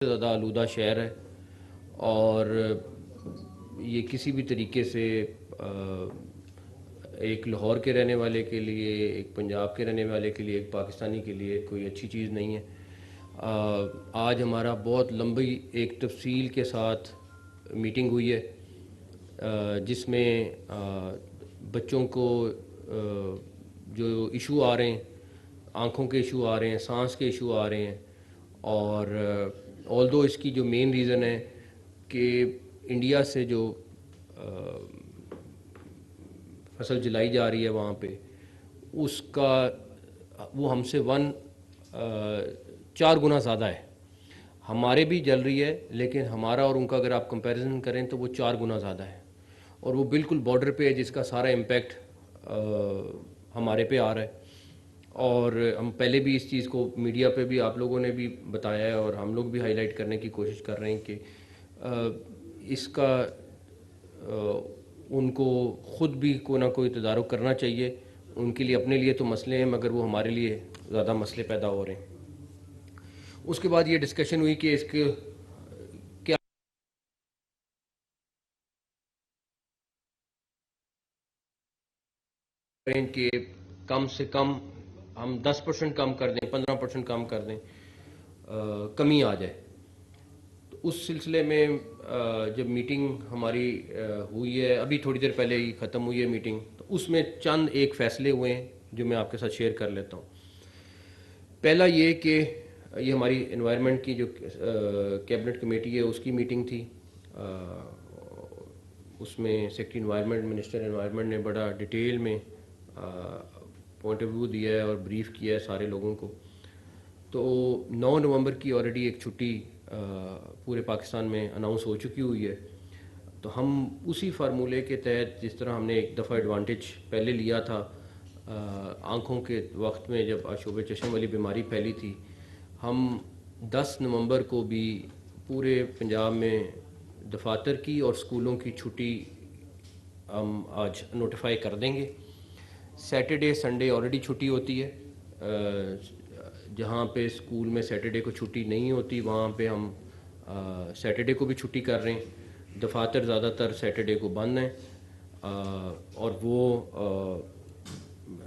زیادہ آلودہ شہر ہے اور یہ کسی بھی طریقے سے ایک لاہور کے رہنے والے کے لیے، ایک پنجاب کے رہنے والے کے لیے، ایک پاکستانی کے لیے کوئی اچھی چیز نہیں ہے۔ آج ہمارا بہت لمبی ایک تفصیل کے ساتھ میٹنگ ہوئی ہے جس میں بچوں کو جو ایشو آ رہے ہیں، آنکھوں کے ایشو آ رہے ہیں، سانس کے ایشو آ رہے ہیں، اور آلدو اس کی جو مین ریزن ہے کہ انڈیا سے جو فصل جلائی جا رہی ہے وہاں پہ، اس کا وہ ہم سے 4 گنا زیادہ ہے۔ ہمارے بھی جل رہی ہے لیکن ہمارا اور ان کا اگر آپ کمپیریزن کریں تو وہ 4 گنا زیادہ ہے، اور وہ بالکل بارڈر پہ ہے جس کا سارا امپیکٹ ہمارے پہ آ رہا ہے۔ اور ہم پہلے بھی اس چیز کو میڈیا پہ بھی آپ لوگوں نے بھی بتایا ہے، اور ہم لوگ بھی ہائی لائٹ کرنے کی کوشش کر رہے ہیں کہ اس کا ان کو خود بھی کوئی نہ کوئی تدارک کرنا چاہیے۔ ان کے لیے اپنے لیے تو مسئلے ہیں مگر وہ ہمارے لیے زیادہ مسئلے پیدا ہو رہے ہیں۔ اس کے بعد یہ ڈسکشن ہوئی کہ اس کے کیا کہ کم سے کم ہم 10% کم کر دیں، 15% کم کر دیں، کمی آ جائے۔ تو اس سلسلے میں جب میٹنگ ہماری ہوئی ہے، ابھی تھوڑی دیر پہلے ہی ختم ہوئی ہے میٹنگ، تو اس میں چند ایک فیصلے ہوئے ہیں جو میں آپ کے ساتھ شیئر کر لیتا ہوں۔ پہلا یہ کہ یہ ہماری انوائرمنٹ کی جو کیبنٹ کمیٹی ہے اس کی میٹنگ تھی، اس میں سیکرٹری انوائرمنٹ، منسٹر انوائرمنٹ نے بڑا ڈیٹیل میں پوائنٹ آف ویو دیا ہے اور بریف کیا ہے سارے لوگوں کو۔ تو 9 نومبر کی آلریڈی ایک چھٹی پورے پاکستان میں اناؤنس ہو چکی ہوئی ہے، تو ہم اسی فارمولے کے تحت، جس طرح ہم نے ایک دفعہ ایڈوانٹیج پہلے لیا تھا آنکھوں کے وقت میں جب آشوب چشم والی بیماری پھیلی تھی، ہم 10 نومبر کو بھی پورے پنجاب میں دفاتر کی اور اسکولوں کی چھٹی ہم آج نوٹیفائی کر دیں گے۔ سیٹرڈے سنڈے آلریڈی چھٹی ہوتی ہے، جہاں پہ اسکول میں سیٹرڈے کو چھٹی نہیں ہوتی وہاں پہ ہم سیٹرڈے کو بھی چھٹی کر رہے ہیں۔ دفاتر زیادہ تر سیٹرڈے کو بند ہیں، اور وہ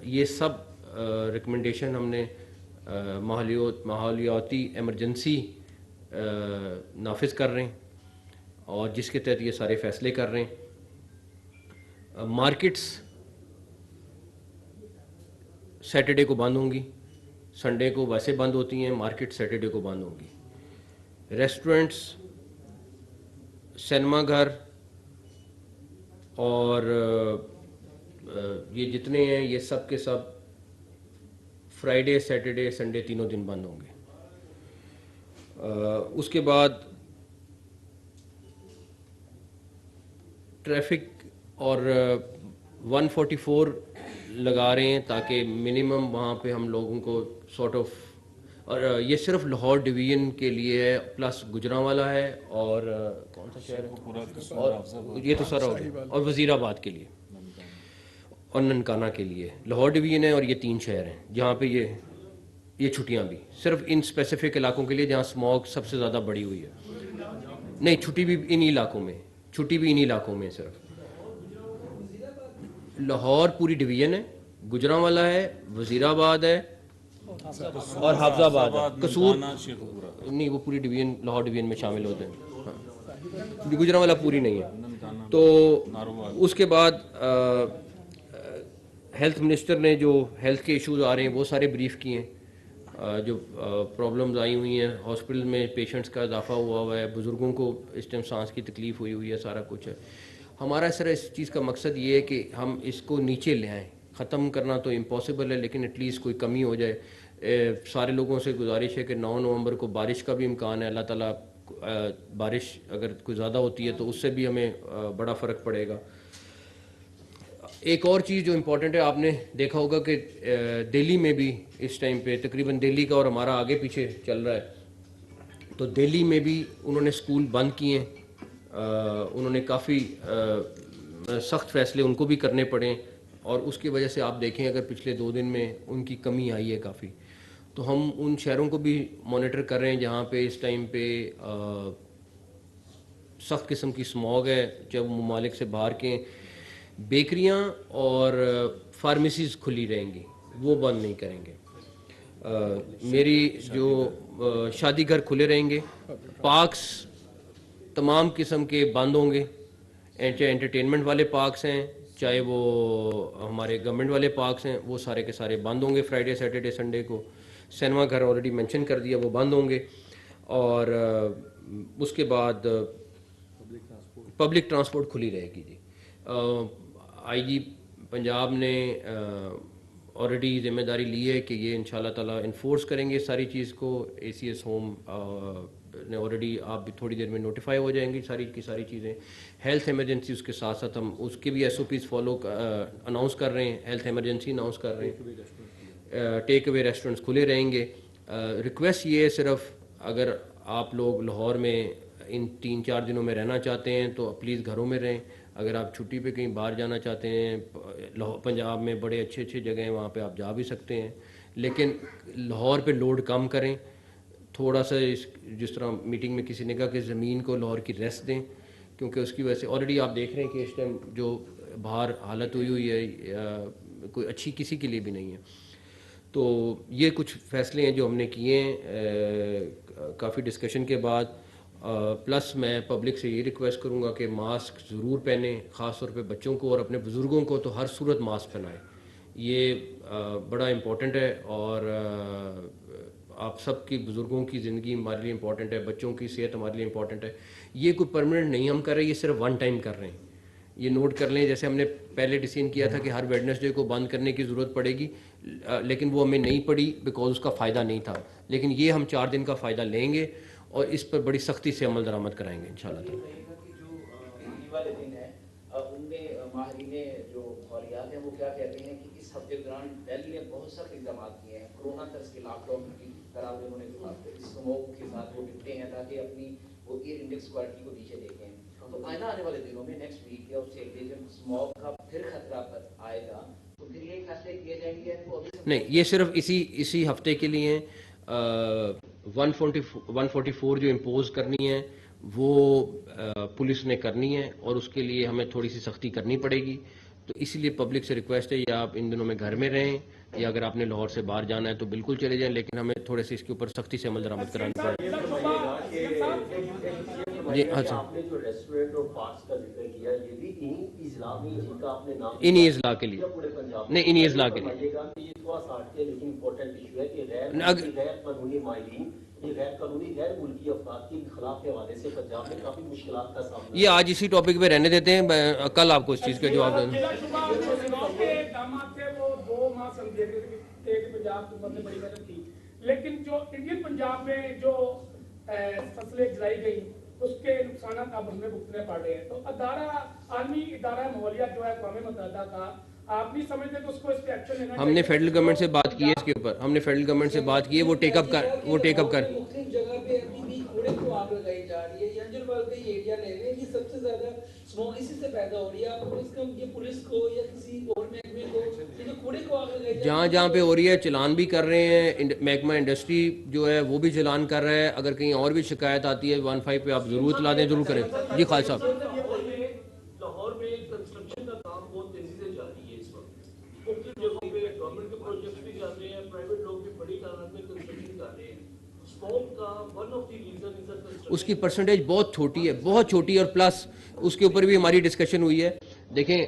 یہ سب ریکمنڈیشن ہم نے ماحولیاتی ایمرجنسی نافذ کر رہے ہیں، اور جس کے تحت یہ سارے فیصلے کر رہے ہیں۔ مارکیٹس سیٹرڈے کو بند ہوں گی، سنڈے کو ویسے بند ہوتی ہیں، مارکیٹ سیٹرڈے کو بند ہوں گی۔ ریسٹورنٹس، سینما گھر اور یہ جتنے ہیں یہ سب کے سب فرائیڈے، سیٹرڈے، سنڈے تینوں دن بند ہوں گے۔ اس کے بعد ٹریفک اور 144 لگا رہے ہیں تاکہ منیمم وہاں پہ ہم لوگوں کو سارٹ آف، اور یہ صرف لاہور ڈویژن کے لیے ہے، پلس گجرانوالہ ہے اور کون سا شہر ہے، اور یہ تو سارا ہو گیا، اور وزیر آباد کے لیے اور ننکانہ کے لیے۔ لاہور ڈویژن ہے اور یہ 3 شہر ہیں جہاں پہ یہ چھٹیاں بھی صرف ان اسپیسیفک علاقوں کے لیے جہاں اسموگ سب سے زیادہ بڑی ہوئی ہے۔ نہیں، چھٹی بھی انہی علاقوں میں، چھٹی بھی انہی علاقوں میں صرف۔ لاہور پوری ڈویژن ہے، گجرانوالہ ہے، وزیر آباد ہے اور حافظ آباد ہے۔ قصور نہیں، وہ پوری ڈویژن لاہور ڈویژن میں شامل ہوتے ہیں، ہاں، گجرانوالہ پوری نہیں ہے۔ تو اس کے بعد ہیلتھ منسٹر نے جو ہیلتھ کے ایشوز آ رہے ہیں وہ سارے بریف کیے ہیں، جو پرابلمز آئی ہوئی ہیں ہاسپٹل میں، پیشنٹس کا اضافہ ہوا ہے، بزرگوں کو اس ٹائم سانس کی تکلیف ہوئی ہے، سارا کچھ ہے۔ ہمارا سر اس چیز کا مقصد یہ ہے کہ ہم اس کو نیچے لے آئیں۔ ختم کرنا تو امپاسبل ہے لیکن ایٹ لیسٹ کوئی کمی ہو جائے۔ سارے لوگوں سے گزارش ہے کہ 9 نومبر کو بارش کا بھی امکان ہے، اللہ تعالیٰ بارش اگر کوئی زیادہ ہوتی ہے تو اس سے بھی ہمیں بڑا فرق پڑے گا۔ ایک اور چیز جو امپورٹنٹ ہے، آپ نے دیکھا ہوگا کہ دہلی میں بھی اس ٹائم پہ تقریباً دہلی کا اور ہمارا آگے پیچھے چل رہا ہے، تو دہلی میں بھی انہوں نے اسکول بند کیے ہیں۔ انہوں نے کافی سخت فیصلے ان کو بھی کرنے پڑے، اور اس کی وجہ سے آپ دیکھیں اگر پچھلے 2 دن میں ان کی کمی آئی ہے کافی۔ تو ہم ان شہروں کو بھی مانیٹر کر رہے ہیں جہاں پہ اس ٹائم پہ سخت قسم کی اسموگ ہے، جب ممالک سے باہر کے بیکریاں اور فارمیسیز کھلی رہیں گی، وہ بند نہیں کریں گے. میری جو شادی گھر کھلے رہیں گے، پارکس تمام قسم کے بند ہوں گے، چاہے انٹرٹینمنٹ والے پارکس ہیں، چاہے وہ ہمارے گورنمنٹ والے پارکس ہیں، وہ سارے کے سارے بند ہوں گے فرائیڈے سیٹرڈے سنڈے کو. سینما گھر آلریڈی مینشن کر دیا، وہ بند ہوں گے. اور اس کے بعد پبلک ٹرانسپورٹ کھلی رہے گی. جی آئی جی پنجاب نے آلریڈی ذمہ داری لی ہے کہ یہ ان شاء اللہ تعالیٰ انفورس کریں گے ساری چیز کو. اے سی ایس ہوم نے آلریڈی، آپ بھی تھوڑی دیر میں نوٹیفائی ہو جائیں گی ساری کی ساری چیزیں. ہیلتھ ایمرجنسی اس کے ساتھ ساتھ ہم اس کے بھی S O Ps follow announce کر رہے ہیں، ہیلتھ ایمرجنسی اناؤنس کر رہے ہیں. ٹیک اوے ریسٹورینٹس کھلے رہیں گے. ریکویسٹ یہ ہے صرف، اگر آپ لوگ لاہور میں ان 3-4 دنوں میں رہنا چاہتے ہیں تو پلیز گھروں میں رہیں. اگر آپ چھٹی پہ کہیں باہر جانا چاہتے ہیں، پنجاب میں بڑے اچھے اچھے جگہ ہیں، وہاں پہ آپ جا بھی سکتے ہیں، لیکن لاہور پہ لوڈ کم کریں تھوڑا سا. جس طرح میٹنگ میں کسی نے کہا کہ زمین کو لاہور کی ریسٹ دیں، کیونکہ اس کی وجہ سے آلریڈی آپ دیکھ رہے ہیں کہ اس ٹائم جو باہر حالت ہوئی ہے کوئی اچھی کسی کے لیے بھی نہیں ہے. تو یہ کچھ فیصلے ہیں جو ہم نے کیے ہیں کافی ڈسکشن کے بعد. پلس میں پبلک سے یہ ریکویسٹ کروں گا کہ ماسک ضرور پہنیں، خاص طور پہ بچوں کو اور اپنے بزرگوں کو تو ہر صورت ماسک پہنائیں. یہ بڑا امپورٹنٹ ہے، اور آپ سب کی بزرگوں کی زندگی ہمارے لیے امپورٹنٹ ہے، بچوں کی صحت ہمارے لیے امپورٹنٹ ہے. یہ کوئی پرماننٹ نہیں ہم کر رہے، یہ صرف ون ٹائم کر رہے ہیں. یہ نوٹ کر لیں، جیسے ہم نے پہلے ڈیسیژن کیا تھا کہ ہر ویڈنسڈے کو بند کرنے کی ضرورت پڑے گی، لیکن وہ ہمیں نہیں پڑی بیکاز اس کا فائدہ نہیں تھا. لیکن یہ ہم 4 دن کا فائدہ لیں گے اور اس پر بڑی سختی سے عمل درآمد کرائیں گے انشاءاللہ تعالی. والے دن ہے ان میں ماہرین جو ماحولیات ہیں وہ کیا کہتے ہیں کہ اس ہفتے کے دوران دہلی نے بہت سخت اقدامات کیے ہیں، کورونا طرز کے لاک ڈاؤن کی طرح انہوں نے اسموگ کے ساتھ وہ نپٹے ہیں تاکہ اپنی وہ ایئر انڈیکس کوالٹی کو نیچے دیکھیں. تو آئندہ آنے والے دنوں میں نیکسٹ ویک یا اس سے اگلے جب اسموگ کا پھر خطرہ آئے گا تو پھر یہ فیصلے کیے جائیں گے. نہیں، یہ صرف اسی ہفتے کے لیے ہیں. 144 جو امپوز کرنی ہے وہ پولیس نے کرنی ہے، اور اس کے لیے ہمیں تھوڑی سی سختی کرنی پڑے گی. تو اسی لیے پبلک سے ریکویسٹ ہے یا آپ ان دنوں میں گھر میں رہیں، یا اگر آپ نے لاہور سے باہر جانا ہے تو بالکل چلے جائیں، لیکن ہمیں تھوڑے سے اس کے اوپر سختی سے عمل درآمد کرانا پڑے گا. جی ہاں سر، آپ نے جو ریسٹورینٹ اور پارکس کا ذکر کیا یہ بھی انہی اضلاع میں جن کا آپ نے نام انہی اضلاع کے لیے، پورے پنجاب نہیں انہی اضلاع کے لیے. یہ تھوڑا سا ہٹ کے لیکن امپورٹنٹ ایشو ہے کہ غیر قانونی مائلین، یہ غیر قانونی غیر ملکی افراد کے خلاف کے حوالے سے پنجاب میں کافی مشکلات کا سامنا. یہ آج اسی ٹاپک پہ رہنے دیتے ہیں، کل آپ کو اس چیز کا جواب دیں. لیکن جو انڈین پنجاب میں جو فصلیں جلائی گئی اس کے نقصانات اب ہمیں بھگتنے پڑ رہے ہیں. تو عالمی ادارہ ماحولیات جو ہے اقوام متحدہ کا، آپ نہیں سمجھتے کہ اس کو اس پہ ایکشن لینا؟ ہم نے فیڈرل گورنمنٹ سے بات کی ہے اس کے اوپر، ہم نے فیڈرل گورنمنٹ سے بات کی ہے، وہ ٹیک اپ کر مختلف جگہ پہ ابھی بھی کوڑے کو آگ لگائی جا رہی ہے. ینجربل کا یہ ایریا لے لیں، یہ سب سے زیادہ اسموگ اسی سے پیدا ہو رہی ہے. آپ کو اس کا یہ پولیس کو یا کسی اور محکمے کو جو کوڑے کو آگ لگائی جا رہی ہے، جہاں پہ ہو رہی ہے چلان بھی کر رہے ہیں. محکمہ انڈسٹری جو ہے وہ بھی چلان کر رہا ہے. اگر کہیں اور بھی شکایت آتی ہے 15 پہ آپ ضرور اطلاع دیں، ضرور کریں. جی خالد صاحب، لاہور میں کنسٹرکشن کا کام بہت تیزی سے جاری ہے اس وقت. مختلف جگہوں پہ گورنمنٹ کے پروجیکٹس بھی چل رہے ہیں، پرائیویٹ لوگ بھی بڑی تعداد میں کنسٹرکشن کر رہے ہیں. اسموگ کا ون آف دی ریزن اس کی پرسنٹیج بہت چھوٹی ہے، بہت چھوٹی ہے. اور پلس اس کے اوپر بھی ہماری ڈسکشن ہوئی ہے. دیکھیں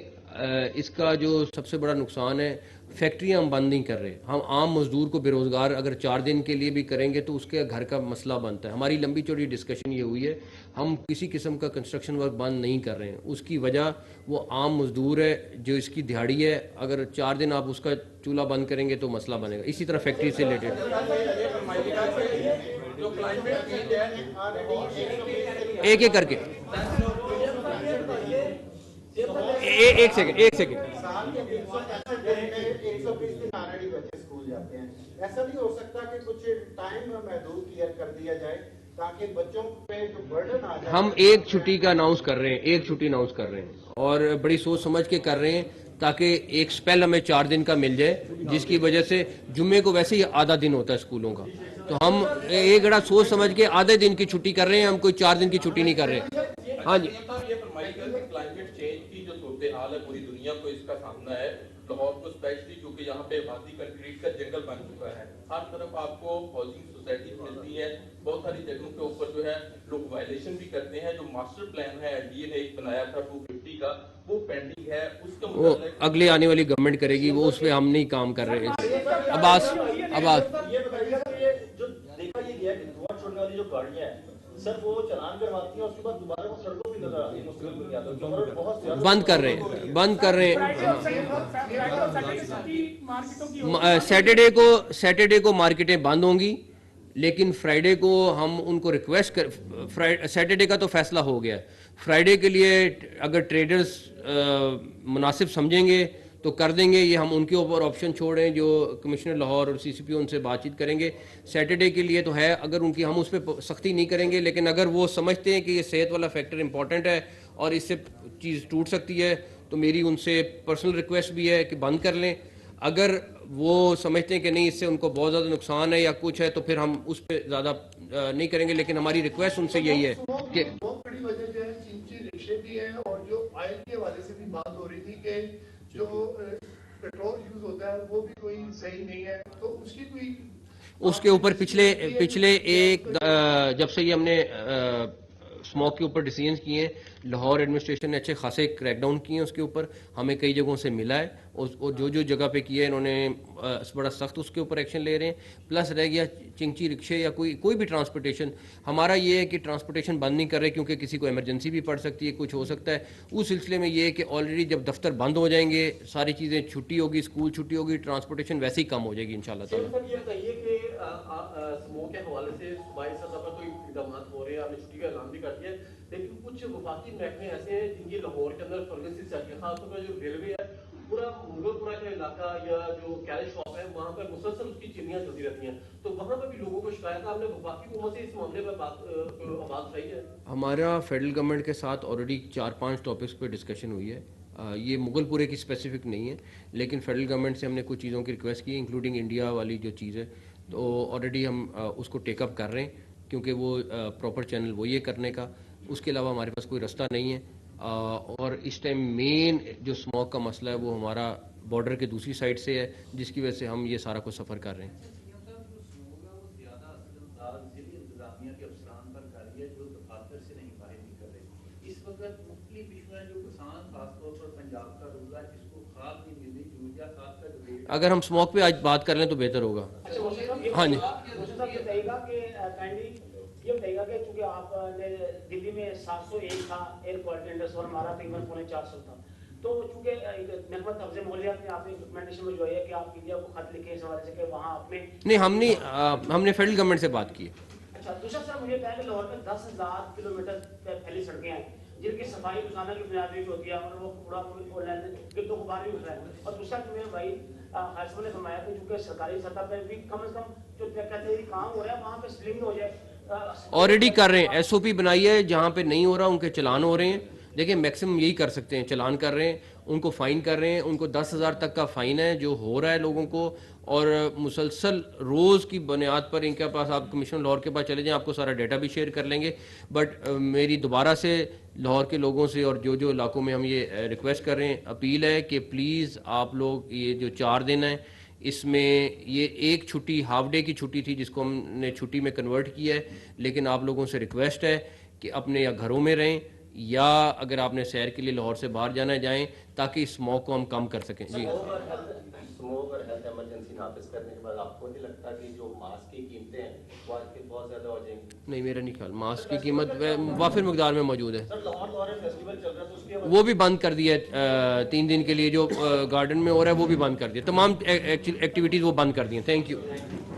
اس کا جو سب سے بڑا نقصان ہے، فیکٹریاں ہم بند نہیں کر رہے. ہم عام مزدور کو بے روزگار اگر 4 دن کے لیے بھی کریں گے تو اس کے گھر کا مسئلہ بنتا ہے. ہماری لمبی چوڑی ڈسکشن یہ ہوئی ہے، ہم کسی قسم کا کنسٹرکشن ورک بند نہیں کر رہے ہیں. اس کی وجہ وہ عام مزدور ہے جو اس کی دیہڑی ہے. اگر 4 دن آپ اس کا چولہا بند کریں گے تو مسئلہ بنے گا. اسی طرح فیکٹری سے ریلیٹڈ ایک ایک کر کے ایک سیکنڈ ایسا نہیں ہو سکتا کہ کچھ ٹائم محدود کر دیا جائے تاکہ بچوں پہ جو برڈن آ جائے. ہم ایک چھٹی کا اناؤنس کر رہے ہیں، ایک چھٹی اناؤنس کر رہے ہیں، اور بڑی سوچ سمجھ کے کر رہے ہیں تاکہ ایک سپیل ہمیں 4 دن کا مل جائے، جس کی وجہ سے جمعے کو ویسے ہی آدھا دن ہوتا ہے اسکولوں کا، تو ہم ایک بڑا سوچ سمجھ کے آدھے دن کی چھٹی کر رہے ہیں، ہم کوئی 4 دن کی چھٹی نہیں کر رہے. ہاں جی، یہ فرمائیے کہ کلائمیٹ چینج کی جو صورتحال ہے پوری دنیا کو اس کا سامنا ہے، لاہور کو اسپیشلی کیونکہ یہاں پہ آبادی کنکریٹ کا جنگل بن چکا ہے، ہر طرف آپ کو ہاؤسنگ سوسائٹی ملتی ہے، بہت ساری جگہوں کے اوپر جو ہے لوگ وائلیشن بھی کرتے ہیں. جو ماسٹر پلان ہے NDA نے ایک بنایا تھا 250 کا، وہ پینڈنگ ہے، اس کا وہ اگلے آنے والی گورنمنٹ کرے گی، وہ اس پہ ہم نہیں کام کر رہے. عباس یہ بتائیے کہ یہ جو دیکھا یہ گیا کہ دھواں چھوڑنے والی جو گاڑیاں ہیں سر وہ چلان کرواتی ہیں، اس کے بعد دوبارہ وہ سڑکوں پہ نظر آتی ہیں، مستقبل میں کیا ہوتا ہے بہت زیادہ بند کر رہے ہیں، بند کر رہے ہیں. سیٹرڈے کو مارکیٹیں بند ہوں گی، لیکن فرائیڈے کو ہم ان کو ریکویسٹ کر، سیٹرڈے کا تو فیصلہ ہو گیا، فرائیڈے کے لیے اگر ٹریڈرز مناسب سمجھیں گے تو کر دیں گے. یہ ہم ان کے اوپر آپشن چھوڑ رہے ہیں، جو کمشنر لاہور اور CCPO ان سے بات چیت کریں گے. سیٹرڈے کے لیے تو ہے، اگر ان کی ہم اس پہ سختی نہیں کریں گے، لیکن اگر وہ سمجھتے ہیں کہ یہ صحت والا فیکٹر امپورٹنٹ ہے اور اس سے چیز ٹوٹ سکتی ہے، تو میری ان سے پرسنل ریکویسٹ بھی ہے کہ بند کر لیں. اگر وہ سمجھتے ہیں کہ نہیں اس سے ان کو بہت زیادہ نقصان ہے یا کچھ ہے، تو پھر ہم اس پہ زیادہ نہیں کریں گے، لیکن ہماری ریکویسٹ ان سے یہی ہے کہ بہت بڑی وجہ جو ہے چینچی رکشے بھی ہے، اور جو آئل کے حوالے سے بھی بات ہو رہی تھی کہ جو پیٹرول یوز ہوتا ہے وہ بھی کوئی صحیح نہیں ہے، تو اس کی کوئی اس کے اوپر پچھلے ایک جب سے یہ ہم نے اسموک کے اوپر ڈیسیژنز کیے ہیں، لاہور ایڈمنسٹریشن نے اچھے خاصے کریک ڈاؤن کیے ہیں اس کے اوپر، ہمیں کئی جگہوں سے ملا ہے، اور جو جگہ پہ کیا ہے انہوں نے بڑا سخت اس کے اوپر ایکشن لے رہے ہیں. پلس رہ گیا چنگچی رکشے یا کوئی بھی ٹرانسپورٹیشن، ہمارا یہ ہے کہ ٹرانسپورٹیشن بند نہیں کر رہے، کیونکہ کسی کو ایمرجنسی بھی پڑ سکتی ہے، کچھ ہو سکتا ہے. اس سلسلے میں یہ ہے کہ آلریڈی جب دفتر بند ہو جائیں گے، ساری چیزیں چھٹی ہوگی، اسکول چھٹی ہوگی، ٹرانسپورٹیشن ویسے ہی کم ہو جائے گی انشاءاللہ تعالیٰ. سر یہ بتائیے کہ اسموک کے حوالے سے صوبائی سطح پر کوئی اقدامات ہو رہے ہیں، آپ نے چھٹی کا اعلان بھی کر دیا ہے، لیکن کچھ وفاقی محکمے ایسے ہیں جن کی لاہور کے اندر فرمیسی چاہیے، خاص طور پر جو ریلوے ہے، پورا مغل پورا کا علاقہ یا جو کیرش شاپ ہے وہاں پر مسلسل اس کی چمنیاں چلتی رہتی ہیں، تو وہاں پر بھی لوگوں کو شکایت ہے. آپ نے وفاقی حکومت سے اس معاملے پر بات اٹھائی ہے؟ ہمارا فیڈرل گورنمنٹ کے ساتھ آلریڈی 4-5 ٹاپکس پہ ڈسکشن ہوئی ہے. یہ مغل پورے کی اسپیسیفک نہیں ہے، لیکن فیڈرل گورنمنٹ سے ہم نے کچھ چیزوں کی ریکویسٹ کی، انکلوڈنگ انڈیا والی جو چیز ہے، تو آلریڈی ہم اس کو ٹیک اپ کر رہے ہیں، کیونکہ وہ پراپر چینل وہ یہ کرنے کا. اس کے علاوہ ہمارے پاس کوئی رستہ نہیں ہے. اور اس ٹائم مین جو اسموک کا مسئلہ ہے وہ ہمارا بارڈر کے دوسری سائڈ سے ہے، جس کی وجہ سے ہم یہ سارا کچھ سفر کر رہے ہیں. اگر ہم اسموک پہ آج بات کر لیں تو بہتر ہوگا. ہاں جی، یہ بتائیے گا کہ چونکہ آپ نے دلی میں 701 تھا ایئر کوالٹی انڈیکس اور ہمارا تقریباً 450 تھا، تو چونکہ محکمہ تغذیہ ماحولیات میں آپ نے ڈاکومنٹیشن میں جو ہے کہ آپ انڈیا کو خط لکھے اس حوالے سے کہ وہاں آپ نے نہیں، ہم نے فیڈرل گورنمنٹ سے بات کی. اچھا دوسرا سر مجھے کہا کہ لاہور میں 10,000 کلومیٹر پھیلی سڑکیں ہیں جن کی صفائی روزانہ کی بنیاد پہ ہوتی ہے، اور وہ کوڑا گرد و غبار بھی اٹھ رہا ہے. اور دوسرا کہ میرے بھائی خاص نے فرمایا کہ چونکہ سرکاری سطح پہ بھی کم از کم جو کہتے ہیں کام ہو رہا ہے وہاں پہ سلنگ ہو جائے. آلریڈی کر رہے ہیں، SOP بنائی ہے، جہاں پہ نہیں ہو رہا ان کے چلان ہو رہے ہیں. دیکھیں میکسیمم یہی کر سکتے ہیں، چلان کر رہے ہیں، ان کو فائن کر رہے ہیں. ان کو 10,000 تک کا فائن ہے جو ہو رہا ہے لوگوں کو، اور مسلسل روز کی بنیاد پر ان کے پاس، آپ کمشنر لاہور کے پاس چلے جائیں، آپ کو سارا ڈیٹا بھی شیئر کر لیں گے. بٹ میری دوبارہ سے لاہور کے لوگوں سے اور جو علاقوں میں ہم یہ ریکویسٹ کر رہے ہیں، اپیل ہے کہ پلیز آپ لوگ یہ جو 4 دن ہیں، اس میں یہ ایک چھٹی ہاف ڈے کی چھٹی تھی جس کو ہم نے چھٹی میں کنورٹ کیا ہے، لیکن آپ لوگوں سے ریکویسٹ ہے کہ اپنے یا گھروں میں رہیں، یا اگر آپ نے سیر کے لیے لاہور سے باہر جانا ہے جائیں، تاکہ اس اسموک کو ہم کم کر سکیں. جی اسموک اور ہیلتھ ایمرجنسی نافذ کرنے کے بعد آپ کو نہیں لگتا کہ جو ماسک کی قیمتیں ہیں وہ آج کے بہت زیادہ ہو جائیں گی؟ نہیں، میرا نہیں خیال، ماسک کی قیمت وافر مقدار میں موجود ہے. سر لاہور فیسٹیول چل رہا ہے تو اس کے وہ بھی بند کر دیا ہے 3 دن کے لیے، جو گارڈن میں ہو رہا ہے وہ بھی بند کر دیا، تمام ایکٹیویٹیز وہ بند کر دی ہیں. Thank you.